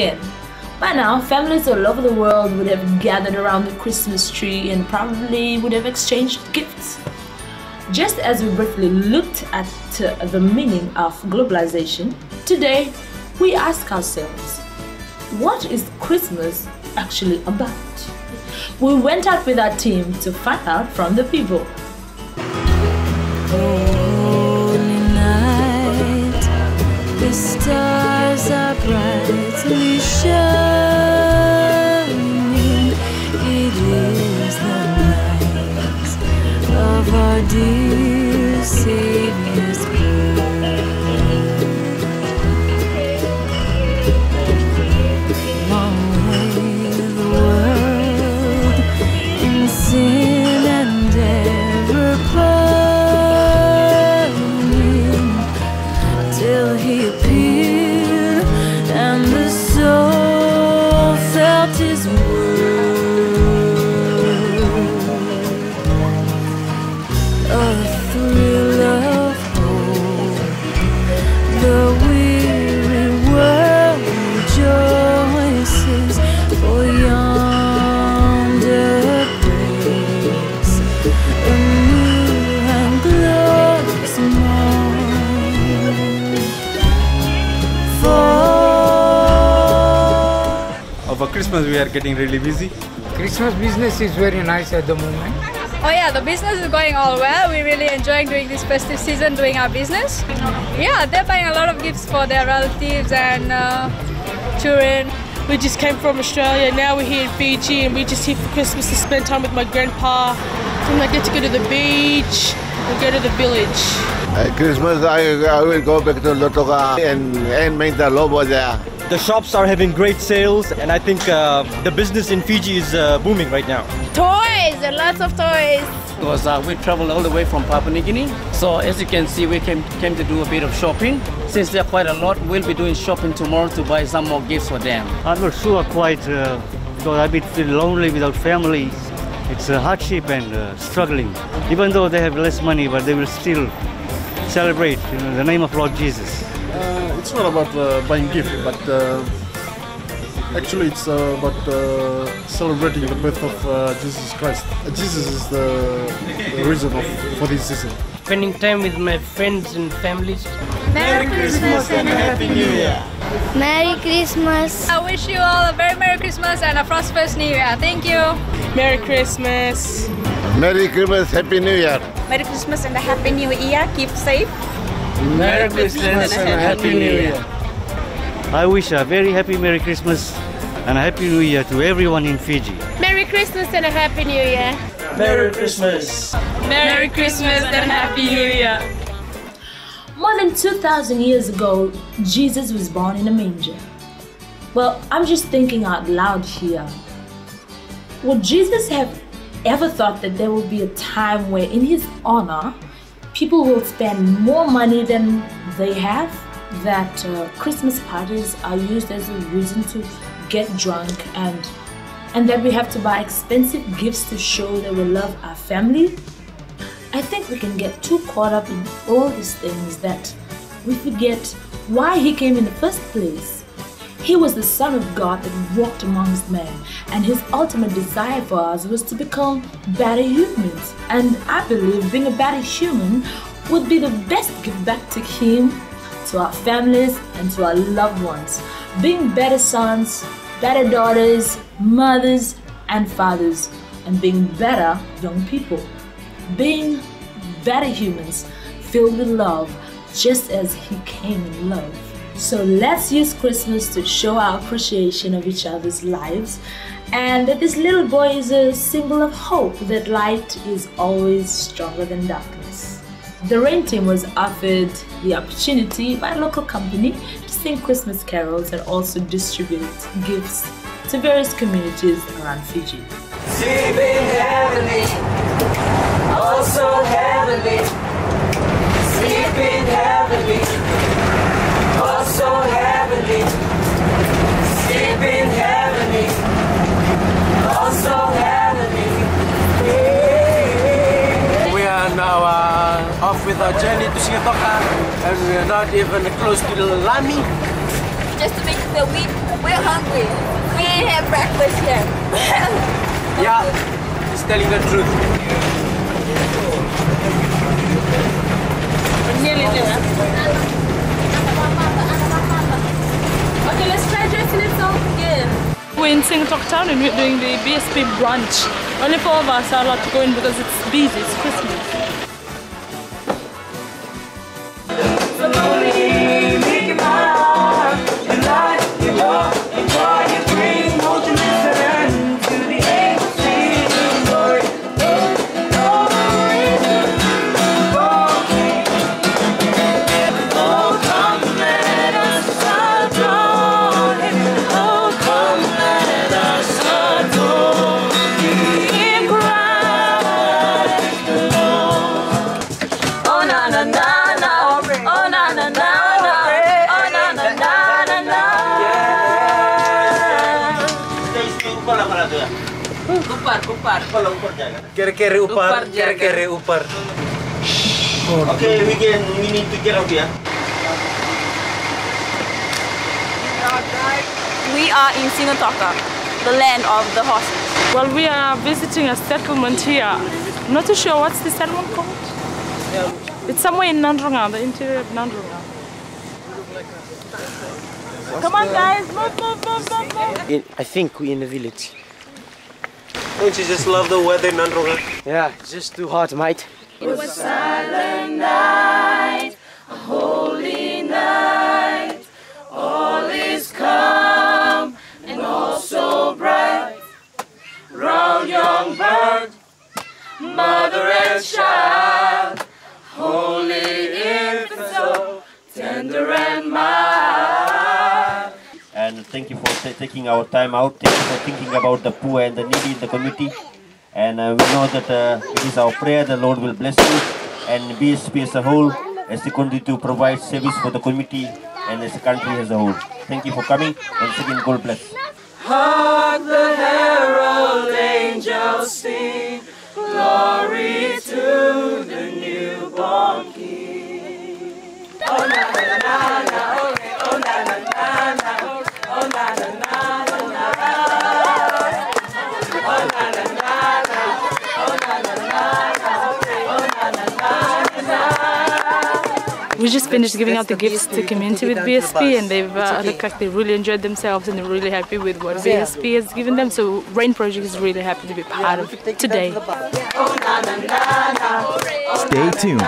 again. By now, families all over the world would have gathered around the Christmas tree and probably would have exchanged gifts. Just as we briefly looked at the meaning of globalization, today we ask ourselves, what is Christmas actually about? We went out with our team to find out from the people. Holy night, the stars are brightly shining. It is the night of our dear Savior's birth. Long lay the world in sin and ever pining, till He appeared and the soul felt His word. A thrill of hope, the weary world rejoices, for yonder breaks a new and glorious morn. For Christmas we are getting really busy. Christmas business is very nice at the moment. Oh yeah, the business is going all well. We're really enjoying doing this festive season, doing our business. Yeah, they're buying a lot of gifts for their relatives and children. We just came from Australia, now we're here in Fiji and we're just here for Christmas to spend time with my grandpa. And I get to go to the beach and go to the village. At Christmas I will go back to Lotoka and make the lobo there. The shops are having great sales and I think the business in Fiji is booming right now. Toys, lots of toys. Because we traveled all the way from Papua New Guinea. So as you can see, we came to do a bit of shopping. Since there are quite a lot, we'll be doing shopping tomorrow to buy some more gifts for them. I'm not sure quite, because I've been feeling lonely without family. It's a hardship and struggling. Even though they have less money, but they will still celebrate in the name of Lord Jesus. It's not about buying gift, but actually it's about celebrating the birth of Jesus Christ. Jesus is the reason for this season. Spending time with my friends and families. Merry Christmas and a Happy New Year. Merry Christmas. I wish you all a very Merry Christmas and a prosperous New Year. Thank you. Merry Christmas. Merry Christmas, Happy New Year. Merry Christmas and a Happy New Year. Keep safe. Merry Christmas and a Happy New Year. I wish a very happy Merry Christmas and a Happy New Year to everyone in Fiji. Merry Christmas and a Happy New Year. Merry Christmas. Merry Christmas and a Happy New Year. More than 2,000 years ago, Jesus was born in a manger. Well, I'm just thinking out loud here. Would Jesus have ever thought that there would be a time where in His honor, people will spend more money than they have? That Christmas parties are used as a reason to get drunk and that we have to buy expensive gifts to show that we love our family? I think we can get too caught up in all these things that we forget why He came in the first place. He was the Son of God that walked amongst men, and His ultimate desire for us was to become better humans. And I believe being a better human would be the best gift back to Him, to our families, and to our loved ones. Being better sons, better daughters, mothers, and fathers, and being better young people. Being better humans filled with love, just as He came in love. So let's use Christmas to show our appreciation of each other's lives, and that this little boy is a symbol of hope, that light is always stronger than darkness. The Rain team was offered the opportunity by a local company to sing Christmas carols and also distribute gifts to various communities around Fiji. Sleeping heavenly, also heavenly. Sleeping heavenly, also heavenly. Sleeping heavenly, also heavenly. We are now off with our journey to Singapore, and we are not even close to the Lami. just to make sure that we're hungry. We ain't have breakfast yet. Yeah, he's telling the truth. We're nearly there. Okay, let's try dressing it up again. We're in Singapore town and we're doing the BSP brunch. Only 4 of us are allowed to go in because it's busy, it's Christmas. Kere-kere upar. Okay, we need to get out here. We are in Singatoka, the land of the horses. Well, we are visiting a settlement here. I'm not too sure what's the settlement called. It's somewhere in Nandrunga, the interior of Nandrunga. Come on, guys, move. I think we're in a village. Don't you just love the weather in Nandrunga? Yeah, it's just too hot, mate. It was a silent night, a holy night. All is calm and all so bright. Round young bird, mother and child, holy infant, so tender and mild. And thank you for taking our time out. Thank you for thinking about the poor and the needy in the community. And we know that it is our prayer the Lord will bless you and BSP as a whole as they continue to provide service for the community and as a country as a whole. Thank you for coming. Once again, God bless. Hark the herald angels sing, glory to the newborn King. Oh na na na na, oh na na na na, oh na na na na na, oh na na na na, oh na na na na, oh na na na na. We just finished giving out the gifts to community with BSP, and they've looked like they really enjoyed themselves and they're really happy with what BSP has given them. So Rain Project is really happy to be part of today. Stay tuned